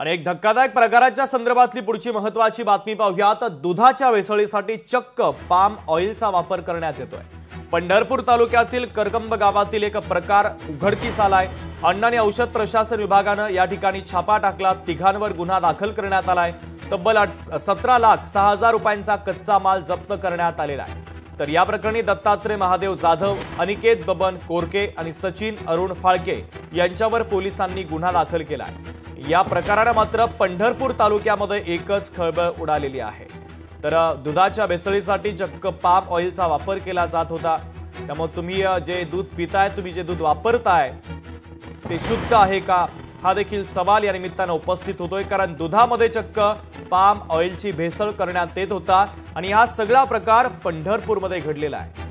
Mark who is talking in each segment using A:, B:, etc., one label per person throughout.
A: आणि एक धक्कादायक प्रकाराच्या संदर्भातली पुढची महत्त्वाची बातमी पाहूयात। दुधाच्या भेसळीसाठी चक्क पाम ऑइलचा वापर करण्यात येतोय। पंढरपूर तालुक्यातील करकंब गावातील एक प्रकार उघडकीस आलाय। अन्न आणि औषध प्रशासन विभागानं या ठिकाणी छापा टाकला। तिघांवर गुन्हा दाखल करण्यात आलाय। तब्बल 17,06,000 रुपयांचा कच्चा माल जप्त करण्यात आलेला आहे। तर या प्रकरणी दत्तात्रय महादेव जाधव, अनिकेत बबन कोरके आणि सचिन अरुण फाळके यांच्यावर पोलिसांनी गुन्हा दाखल केला आहे। या प्रकाराने मात्र पंढरपूर तालुक्यामध्ये एकच खळबळ उडालेली आहे। तर दुधाच्या भेसळीसाठी चक्क पाम ऑइलचा वापर केला जात होता। त्यामुळे तुम्ही जे दूध पिताय, तुम्ही जे दूध वापरताय ते शुद्ध आहे का, हा देखील सवाल या निमित्ताने उपस्थित होतोय। कारण दुधामध्ये चक्क पाम ऑइलची भेसळ करण्यात येत होता आणि हा सगळा प्रकार पंढरपूरमध्ये घडलेला आहे।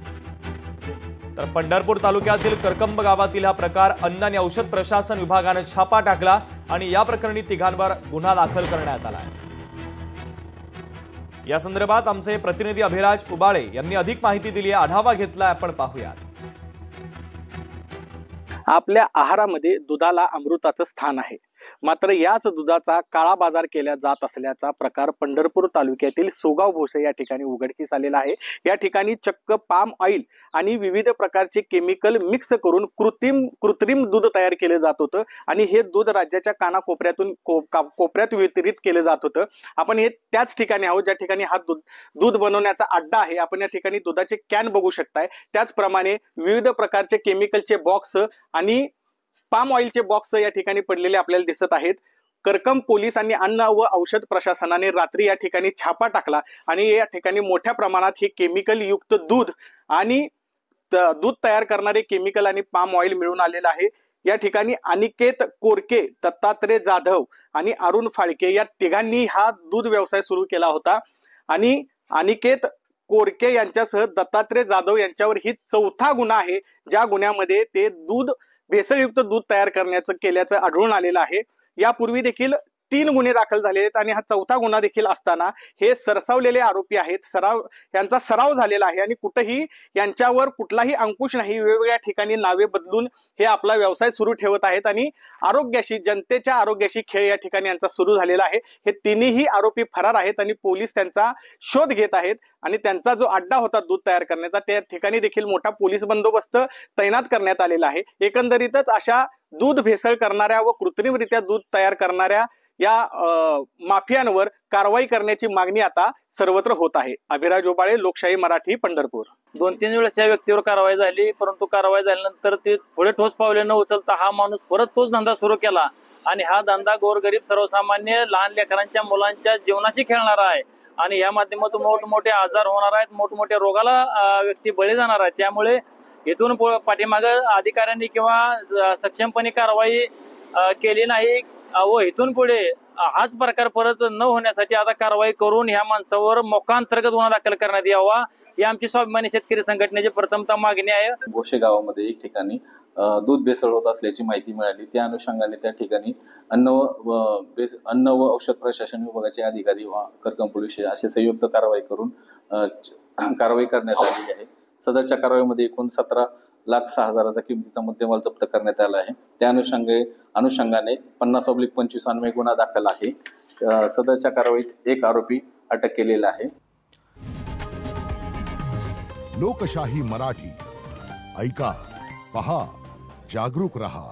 A: तर पंढरपूर तालुक्यातील करकंब गावातील हा प्रकार अन्न आणि औषध प्रशासन विभागाने छापा टाकला आणि या प्रकरणी तिघांवर गुन्हा दाखल करण्यात आला आहे। या संदर्भात आमचे प्रतिनिधी अभिराज उबाळे यांनी अधिक माहिती दिली आहे। आढावा घेतलाय, आपण पाहूयात।
B: आपल्या आहारामध्ये दुधाला अमृताचं स्थान आहे, मात्र याच दुधाचा काळा बाजार केला जात असल्याचा प्रकार पंढरपूर तालुक्यातील सोगाव भोसे या ठिकाणी उघडकीस आलेला आहे। या ठिकाणी चक्क पाम ऑइल आणि विविध प्रकारचे केमिकल मिक्स करून कृत्रिम दूध तयार केले जात होतं आणि हे दूध राज्याच्या कानाकोपऱ्यातून कोपऱ्यात वितरित केले जात होतं। आपण हे त्याच ठिकाणी आहोत ज्या ठिकाणी हा दूध बनवण्याचा अड्डा आहे। आपण या ठिकाणी दुधाचे कॅन बघू शकताय। त्याचप्रमाणे विविध प्रकारचे केमिकलचे बॉक्स आणि पाम ऑइलचे बॉक्स या ठिकाणी पडलेले आपल्याला दिसत आहेत। करकंब पोलीस आणि अन्न व औषध प्रशासनाने रात्री या ठिकाणी छापा टाकला आणि या ठिकाणी मोठ्या प्रमाणात हे केमिकल युक्त दूध आणि दूध तयार करणारे केमिकल आणि पाम ऑइल मिळून आलेलं आहे। या ठिकाणी अनिकेत कोरके, दत्तात्रय जाधव आणि अरुण फाळके या तिघांनी हा दूध व्यवसाय सुरू केला होता आणि अनिकेत कोरके यांच्यासह दत्तात्रय जाधव यांच्यावर ही चौथा गुन्हा आहे, ज्या गुन्ह्यामध्ये ते भेसळयुक्त दूध तयार केल्याचं आढळून आलेलं आहे। यापूर्वी देखील 3 गुन्हे दाखल झाले आहेत आणि हा चौथा गुन्हा देखील असताना हे सरसावलेले आरोपी आहेत। यांचा सराव झालेला आहे आणि कुठेही यांच्यावर कुठलाही अंकुश नाही। वेगवेगळ्या ठिकाणी नावे बदलून हे आपला व्यवसाय सुरू ठेवत आहेत आणि जनतेच्या आरोग्याशी खेळ या ठिकाणी यांचा सुरू झालेला आहे। हे तिन्ही आरोपी फरार आहेत आणि पोलीस त्यांचा शोध घेत आहेत आणि त्यांचा जो अड्डा होता दूध तयार करण्याचा, त्या ठिकाणी देखील मोठा पोलीस बंदोबस्त तैनात करण्यात आलेला आहे। एकंदरीतच अशा दूध भेसळ करणाऱ्या व कृत्रिमरित्या दूध तयार करणाऱ्या या माफियांवर कारवाई करण्याची मागणी आता सर्वत्र होत आहे। अभिराज उबाळे, लोकशाही मराठी, पंढरपूर।
C: 2-3 वेळेस या व्यक्तीवर कारवाई झाली, परंतु कारवाई झाल्यानंतर ते पुढे ठोस पावले न उचलता हा माणूस परत तोच धंदा सुरू केला आणि हा धंदा गोरगरीब सर्वसामान्य लहान लेकरांच्या मुलांच्या जीवनाशी खेळणारा आहे आणि या माध्यमातून मोठमोठे आजार होणार आहेत, मोठमोठ्या रोगाला व्यक्ती बळी जाणार आहे। त्यामुळे इथून पाठीमागे अधिकाऱ्यांनी किंवा सक्षमपणे कारवाई केली नाही व इथून पुढे हाच प्रकार परत न होण्यासाठी आता कारवाई करून ह्या माणसावर मोक्कांतर्गत गुन्हा दाखल करण्यात यावा, ही आमची स्वाभिमानी शेतकरी संघटनेची प्रथमतः मागणी आहे।
D: भोसे गावामध्ये एक ठिकाणी दूध भेसळ होत असल्याची माहिती मिळाली। त्या अनुषंगाने त्या ठिकाणी अन्न व औषध प्रशासन विभागाचे अधिकारी व करकंब पोलीस असे संयुक्त कारवाई करून कारवाई करण्यात आलेली आहे। सदरच्या कारवाईमध्ये एकूण 17,06,000 किमतीचा मुद्देमाल जप्त करण्यात आला आहे। त्या अनुषंगाने 50/25 अन्वये गुन्हा दाखल आहे। सदरच्या कारवाईत एक आरोपी अटक केलेला आहे।
E: लोकशाही मराठी ऐका, पहा, जागरूक रहा।